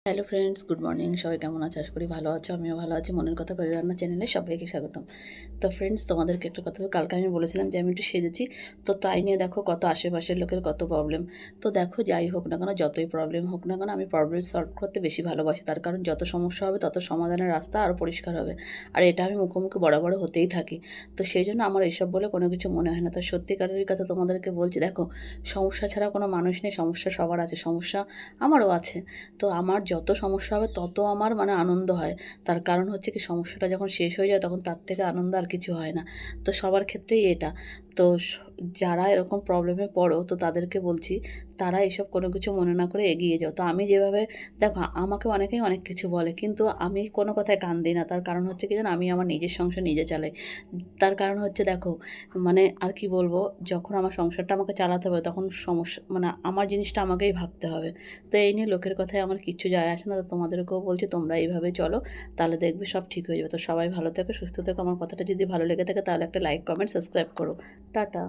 Hello friends, good morning. সবাই কেমন আছো? আশা করি ভালো আছো। আমিও ভালো আছি। মনের কথা করে রান্না চ্যানেলে সবাইকে স্বাগতম। তো ফ্রেন্ডস, তোমাদেরকে একটা কথা কালকে আমি বলেছিলাম যে আমি একটু সেজেছি। তো তাই নিয়ে দেখো কত আশেপাশের লোকের কত প্রবলেম। তো দেখো, যাই হোক না কেন, যতই প্রবলেম হোক না কেন, আমি প্রবলেম সলভ করতে বেশি ভালোবাসি। তার কারণ যত সমস্যা হবে তত সমাধানের রাস্তা আরও পরিষ্কার হবে। আর এটা আমি মুখোমুখি বরাবর হতেই থাকি। তো সেই জন্য আমার এইসব বলে কোনো কিছু মনে হয় না। তো সত্যিকারের কথা তোমাদেরকে বলছি, দেখো, সমস্যা ছাড়া কোনো মানুষ নেই। সমস্যা সবার আছে, সমস্যা আমারও আছে। তো আমার যত সমস্যা হবে তত আমার আনন্দ হয়। তার কারণ হচ্ছে কি, সমস্যাটা যখন শেষ হয়ে যায় তখন তার থেকে আনন্দ আর কিছু হয় না। তো সবার ক্ষেত্রেই এটা। তো যারা এরকম প্রবলেমে পড়ো, তো তাদেরকে বলছি, তারা এসব কোনো কিছু মনে না করে এগিয়ে যাও। তো আমি যেভাবে, দেখো, আমাকে অনেকেই অনেক কিছু বলে, কিন্তু আমি কোনো কথায় কান দিই না। তার কারণ হচ্ছে কি জানো, আমি আমার নিজের সংসার নিজে চালাই। তার কারণ হচ্ছে, দেখো, আর কি বলবো, যখন আমার সংসারটা আমাকে চালাতে হবে তখন সমস্যা আমার জিনিসটা আমাকেই ভাবতে হবে। তো এই নিয়ে লোকের কথায় আমার কিচ্ছু যায় আসে না। তো তোমাদেরকেও বলছি, তোমরা এইভাবে চলো, তাহলে দেখবে সব ঠিক হয়ে যাবে। তো সবাই ভালো থেকো, সুস্থ থেকো। আমার কথাটা যদি ভালো লেগে থাকে তাহলে একটা লাইক, কমেন্ট, সাবস্ক্রাইব করো। টাটা।